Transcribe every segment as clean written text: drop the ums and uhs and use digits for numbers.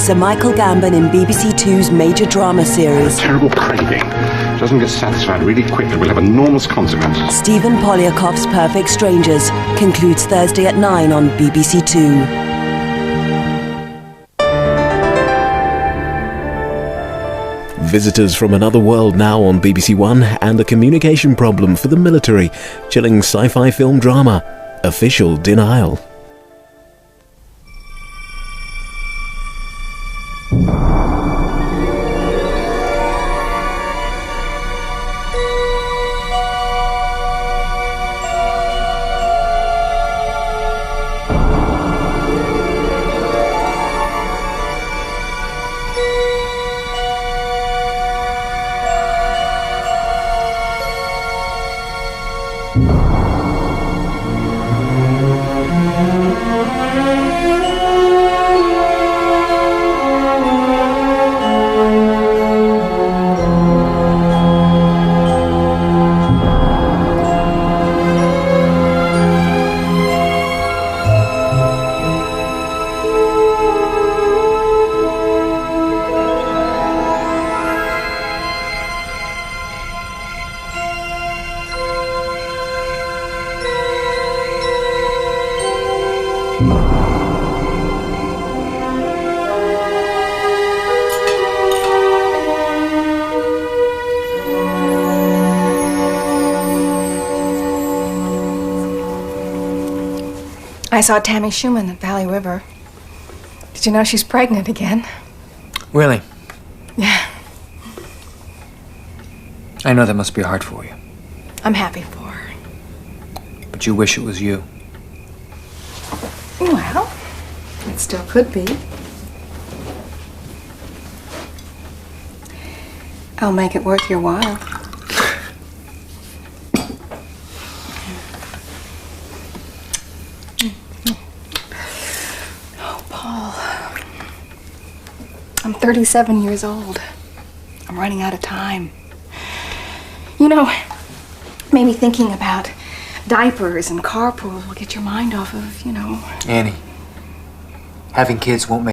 Sir Michael Gambon in BBC Two's major drama series. Terrible craving. Doesn't get satisfied really quickly, will have enormous consequences. Stephen Polyakov's Perfect Strangers concludes Thursday at 9 on BBC Two. Visitors from Another World now on BBC One, and a communication problem for the military. Chilling sci-fi film drama, Official Denial. I saw Tammy Schumann at Valley River. Did you know she's pregnant again? Really? Yeah. I know that must be hard for you. I'm happy for her. But you wish it was you. Well, it still could be. I'll make it worth your while. Oh, Paul. I'm 37 years old. I'm running out of time. You know, maybe thinking about diapers and carpool will get your mind off of, you know... Annie, having kids won't make...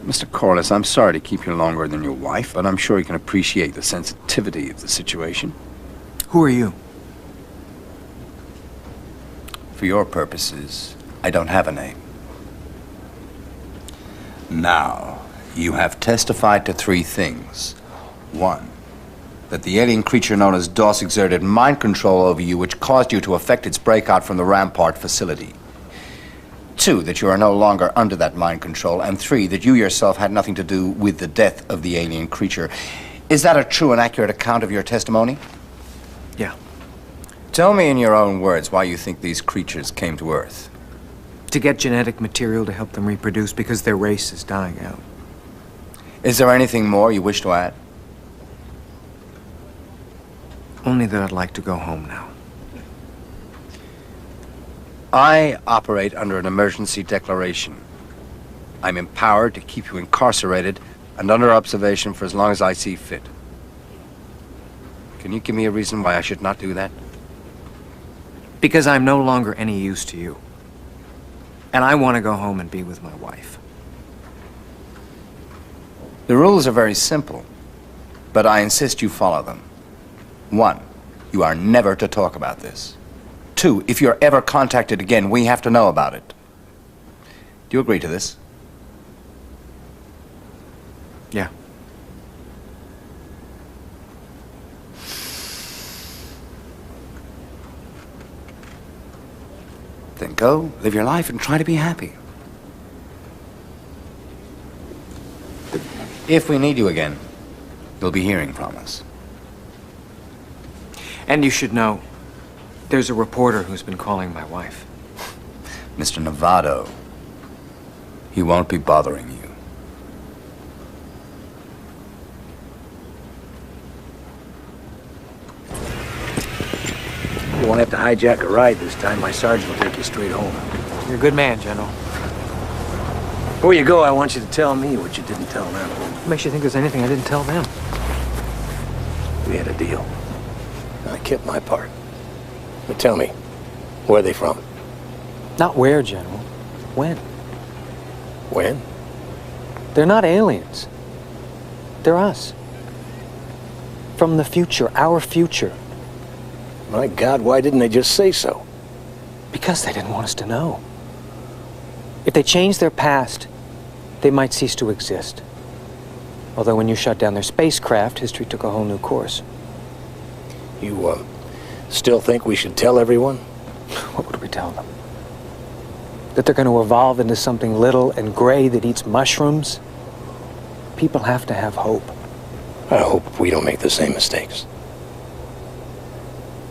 Mr. Corliss, I'm sorry to keep you longer than your wife, but I'm sure you can appreciate the sensitivity of the situation. Who are you? For your purposes, I don't have a name. Now, you have testified to 3 things. 1, that the alien creature known as DOS exerted mind control over you, which caused you to effect its breakout from the Rampart facility. 2, that you are no longer under that mind control. And 3, that you yourself had nothing to do with the death of the alien creature. Is that a true and accurate account of your testimony? Yeah. Tell me in your own words why you think these creatures came to Earth. To get genetic material to help them reproduce because their race is dying out. Is there anything more you wish to add? Only that I'd like to go home now. I operate under an emergency declaration. I'm empowered to keep you incarcerated and under observation for as long as I see fit. Can you give me a reason why I should not do that? Because I'm no longer any use to you. And I want to go home and be with my wife. The rules are very simple, but I insist you follow them. 1, you are never to talk about this. 2, if you're ever contacted again, we have to know about it. Do you agree to this? Yeah. Then go, live your life, and try to be happy. If we need you again, you'll be hearing from us. And you should know, there's a reporter who's been calling my wife. Mr. Novato, he won't be bothering you. You won't have to hijack a ride this time. My sergeant will take you straight home. You're a good man, General. Before you go, I want you to tell me what you didn't tell them. What makes you think there's anything I didn't tell them? We had a deal. I kept my part. But tell me, Where are they from? Not where, General. When? When? They're not aliens. They're us. From the future, our future. My God, why didn't they just say so? Because they didn't want us to know. If they changed their past, they might cease to exist. Although when you shut down their spacecraft, history took a whole new course. You, still think we should tell everyone? What would we tell them? That they're going to evolve into something little and gray that eats mushrooms? People have to have hope. I hope we don't make the same mistakes.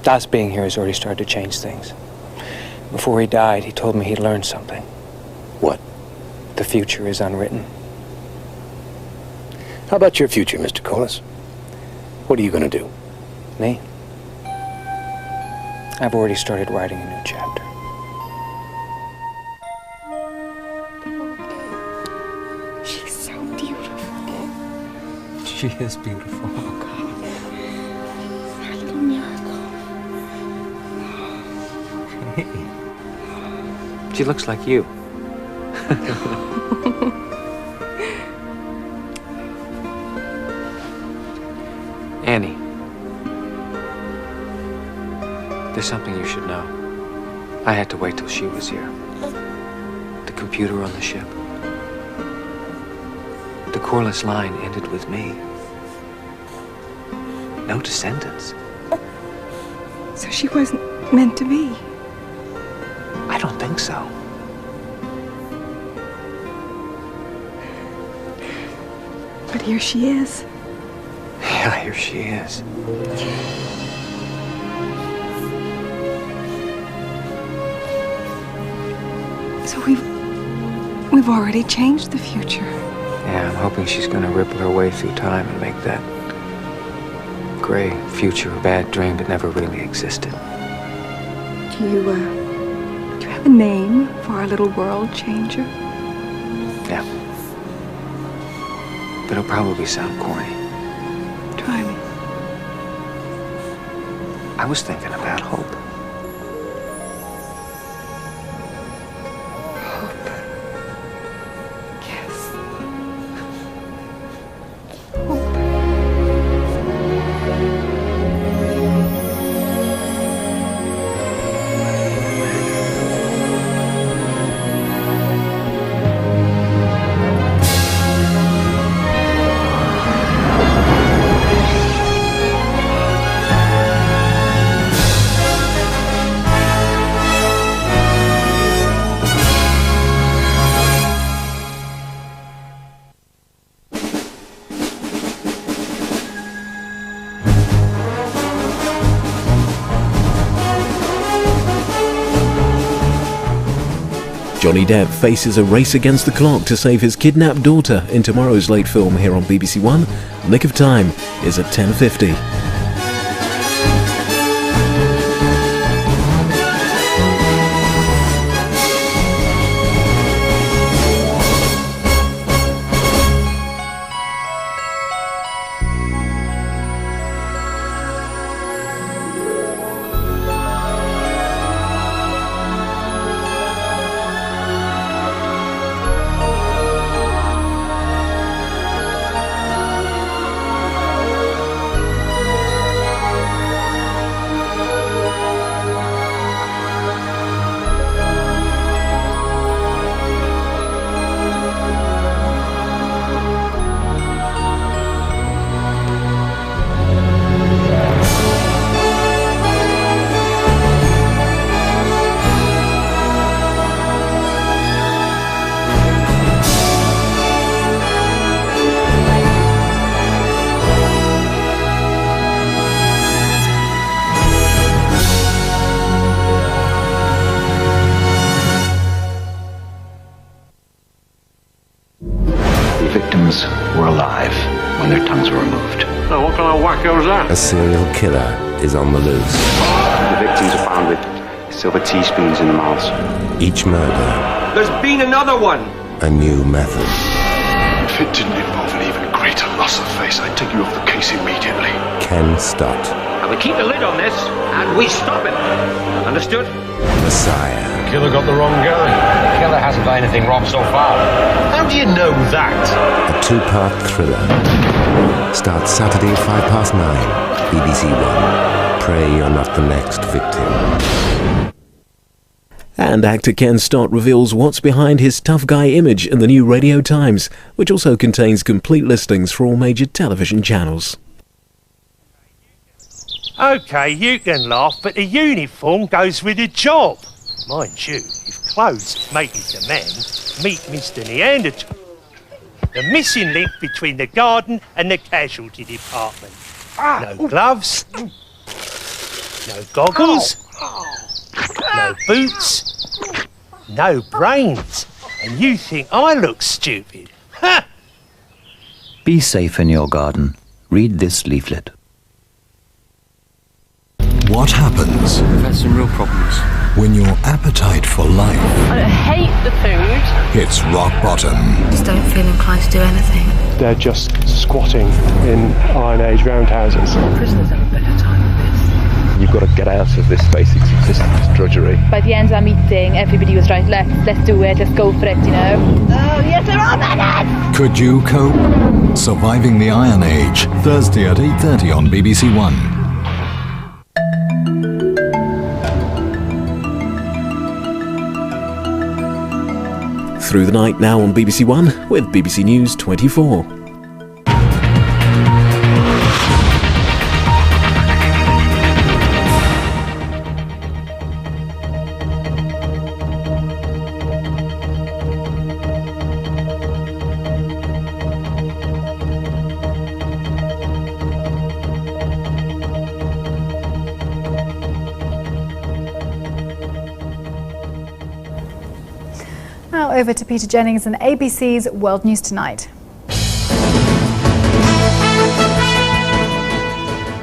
Das being here has already started to change things. Before he died, he told me he'd learned something. What? The future is unwritten. How about your future, Mr. Corliss? What are you going to do? Me? I've already started writing a new chapter. She's so beautiful. She is beautiful. Our little miracle. She looks like you. Annie. There's something you should know. I had to wait till she was here. The computer on the ship. The Corliss line ended with me. No descendants. So she wasn't meant to be. I don't think so. But here she is. Yeah, here she is. So we've already changed the future. Yeah, I'm hoping she's gonna ripple her way through time and make that gray future a bad dream that never really existed. Do you have a name for our little world changer? Yeah. But it'll probably sound corny. Try me. I was thinking about hope. Johnny Depp faces a race against the clock to save his kidnapped daughter in tomorrow's late film here on BBC One. Nick of Time is at 10:50. Victims were alive when their tongues were removed. Now, what kind of wacko was that? A serial killer is on the loose. The victims are found with silver teaspoons in the mouths. Each murder, There's been another one! a new method. If it didn't involve an even greater loss of face, I'd take you off the case immediately. Ken Stott. And we keep the lid on this, and we stop him. Understood? Messiah. Killer got the wrong guy. Killer hasn't got anything wrong so far. How do you know that? A two-part thriller. Starts Saturday at 9:05, BBC One. Pray you're not the next victim. And actor Ken Stott reveals what's behind his tough guy image in the new Radio Times, which also contains complete listings for all major television channels. OK, you can laugh, but the uniform goes with the job. Mind you, if clothes make it a man, meet Mr. Neanderthal. The missing link between the garden and the casualty department. No gloves, no goggles, no boots, no brains. And you think I look stupid? Ha! Be safe in your garden. Read this leaflet. What happens? We've had some real problems. When your appetite for life I hate the food. hits rock bottom? Just don't feel inclined to do anything. They're just squatting in Iron Age roundhouses. Prisoners have a better time with this. You've got to get out of this basic subsistence drudgery. By the end of our meeting, everybody was right, let's do it, let's go for it, you know. Oh, yes, there are minutes! Could you cope? Surviving the Iron Age, Thursday at 8:30 on BBC One. Through the Night now on BBC One with BBC News 24. Now over to Peter Jennings and ABC's World News Tonight.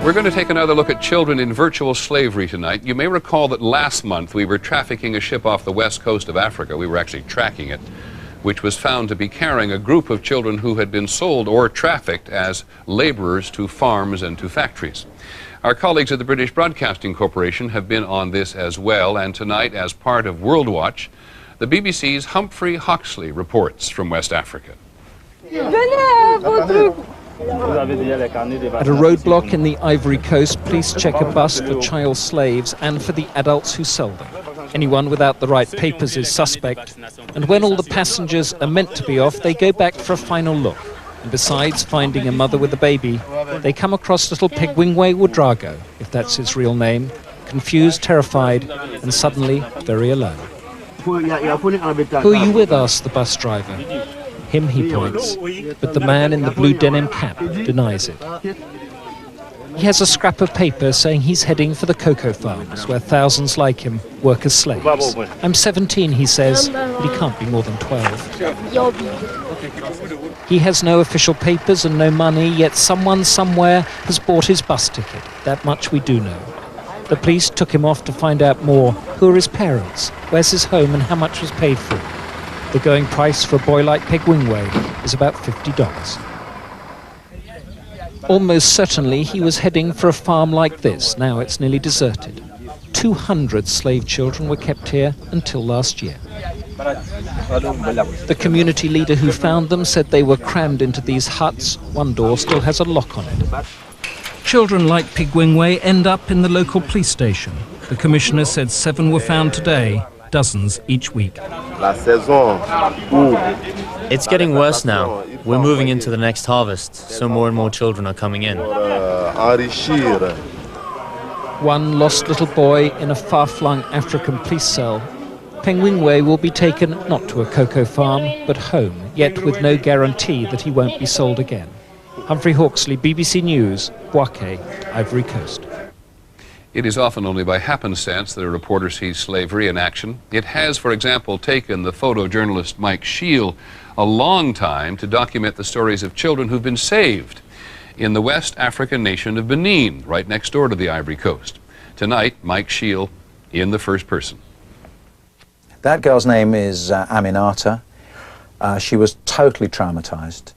We're going to take another look at children in virtual slavery tonight. You may recall that last month we were trafficking a ship off the west coast of Africa. We were actually tracking it, which was found to be carrying a group of children who had been sold or trafficked as laborers to farms and to factories. Our colleagues at the British Broadcasting Corporation have been on this as well, and tonight, as part of World Watch, the BBC's Humphrey Hoxley reports from West Africa. At a roadblock in the Ivory Coast, police check a bus for child slaves and for the adults who sell them. Anyone without the right papers is suspect, and when all the passengers are meant to be off, they go back for a final look. And besides finding a mother with a baby, they come across little Pegwingwe Ouedraogo, if that's his real name, confused, terrified, and suddenly very alone. "Who are you with?" asks the bus driver. "Him," he points, but the man in the blue denim cap denies it. He has a scrap of paper saying he's heading for the cocoa farms, where thousands like him work as slaves. "I'm 17, he says, but he can't be more than 12. He has no official papers and no money, yet someone somewhere has bought his bus ticket. That much we do know. The police took him off to find out more. Who are his parents? Where's his home and how much was paid for it? The going price for a boy like Pegwingwe is about $50. Almost certainly he was heading for a farm like this. Now it's nearly deserted. 200 slave children were kept here until last year. The community leader who found them said they were crammed into these huts. One door still has a lock on it. Children like Pegwingwe end up in the local police station. The commissioner said 7 were found today, dozens each week. It's getting worse now. We're moving into the next harvest, so more and more children are coming in. One lost little boy in a far-flung African police cell. Pegwingwe will be taken not to a cocoa farm, but home, yet with no guarantee that he won't be sold again. Humphrey Hawksley, BBC News, Bouaké, Ivory Coast. It is often only by happenstance that a reporter sees slavery in action. It has, for example, taken the photojournalist Mike Shiel a long time to document the stories of children who've been saved in the West African nation of Benin, right next door to the Ivory Coast. Tonight, Mike Shiel in the first person. That girl's name is Aminata. She was totally traumatized.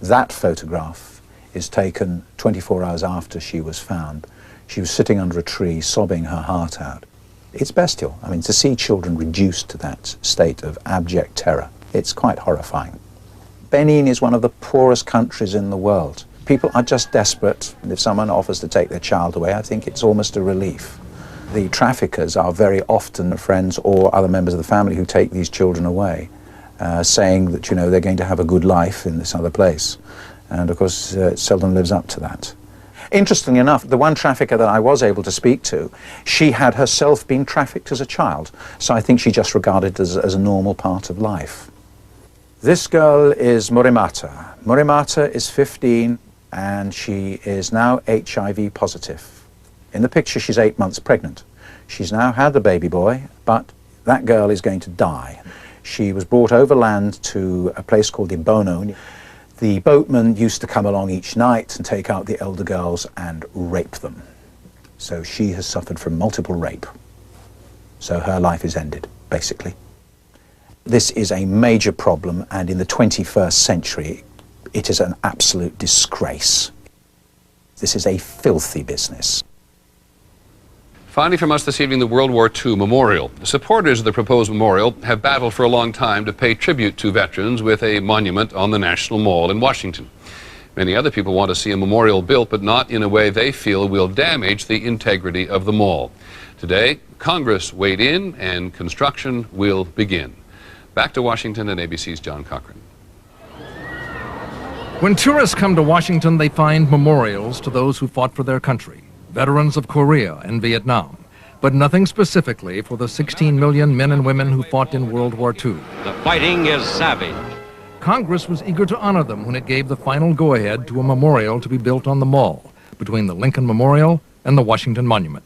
That photograph is taken 24 hours after she was found. She was sitting under a tree, sobbing her heart out. It's bestial. I mean, to see children reduced to that state of abject terror, it's quite horrifying. Benin is one of the poorest countries in the world. People are just desperate, and if someone offers to take their child away, I think it's almost a relief. The traffickers are very often friends or other members of the family who take these children away, saying that, you know, they're going to have a good life in this other place. And of course, it seldom lives up to that. Interestingly enough, the one trafficker that I was able to speak to, she had herself been trafficked as a child. So I think she just regarded it as a normal part of life. This girl is Morimata. Morimata is 15 and she is now HIV positive. In the picture, she's 8 months pregnant. She's now had the baby boy, but that girl is going to die. She was brought overland to a place called Ibono. The boatmen used to come along each night and take out the elder girls and rape them. So she has suffered from multiple rape. So her life is ended, basically. This is a major problem, and in the 21st century, it is an absolute disgrace. This is a filthy business. Finally from us this evening, the World War II Memorial. The supporters of the proposed memorial have battled for a long time to pay tribute to veterans with a monument on the National Mall in Washington. Many other people want to see a memorial built, but not in a way they feel will damage the integrity of the mall. Today, Congress weighed in and construction will begin. Back to Washington and ABC's John Cochran. When tourists come to Washington, they find memorials to those who fought for their country, veterans of Korea and Vietnam, but nothing specifically for the 16 million men and women who fought in World War II. The fighting is savage. Congress was eager to honor them when it gave the final go-ahead to a memorial to be built on the mall, between the Lincoln Memorial and the Washington Monument.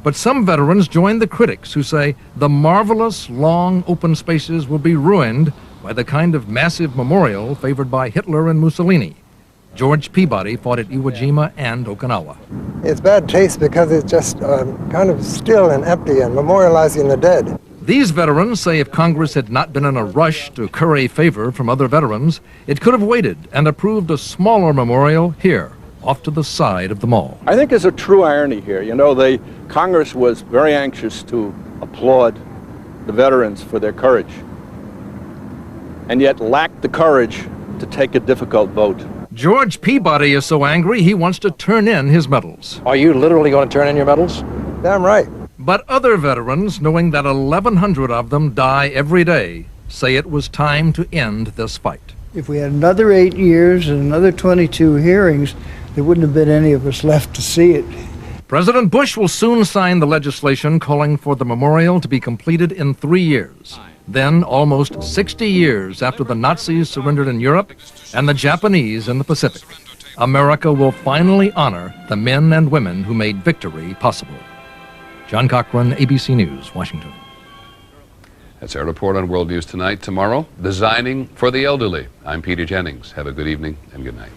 But some veterans joined the critics who say the marvelous, long, open spaces will be ruined by the kind of massive memorial favored by Hitler and Mussolini. George Peabody fought at Iwo Jima and Okinawa. It's bad taste because it's just kind of still and empty and memorializing the dead. These veterans say if Congress had not been in a rush to curry favor from other veterans, it could have waited and approved a smaller memorial here, off to the side of the mall. I think there's a true irony here. You know, Congress was very anxious to applaud the veterans for their courage, and yet lacked the courage to take a difficult vote. George Peabody is so angry he wants to turn in his medals. Are you literally going to turn in your medals? Damn right. But other veterans, knowing that 1,100 of them die every day, say it was time to end this fight. If we had another 8 years and another 22 hearings, there wouldn't have been any of us left to see it. President Bush will soon sign the legislation calling for the memorial to be completed in 3 years. Then, almost 60 years after the Nazis surrendered in Europe and the Japanese in the Pacific, America will finally honor the men and women who made victory possible. John Cochran, ABC News, Washington. That's our report on World News Tonight. Tomorrow, Designing for the Elderly. I'm Peter Jennings. Have a good evening and good night.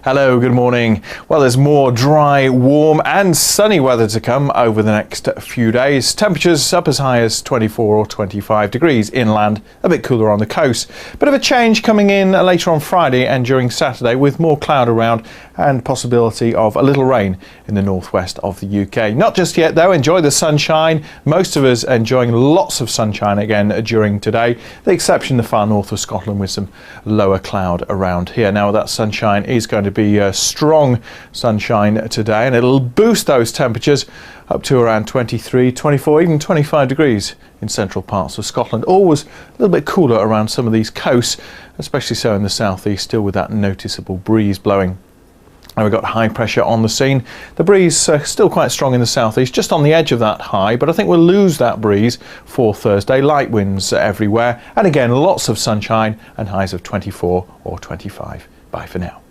Hello, good morning. Well, there's more dry, warm and sunny weather to come over the next few days. Temperatures up as high as 24 or 25 degrees inland, a bit cooler on the coast. Bit of a change coming in later on Friday and during Saturday with more cloud around and possibility of a little rain in the northwest of the UK. Not just yet though, enjoy the sunshine. Most of us enjoying lots of sunshine again during today. The exception the far north of Scotland with some lower cloud around here. Now that sunshine is going to be strong sunshine today and it'll boost those temperatures up to around 23, 24, even 25 degrees in central parts of Scotland. Always a little bit cooler around some of these coasts, especially so in the southeast, still with that noticeable breeze blowing. And we've got high pressure on the scene. The breeze still quite strong in the southeast, just on the edge of that high, but I think we'll lose that breeze for Thursday. Light winds everywhere, and again lots of sunshine and highs of 24 or 25. Bye for now.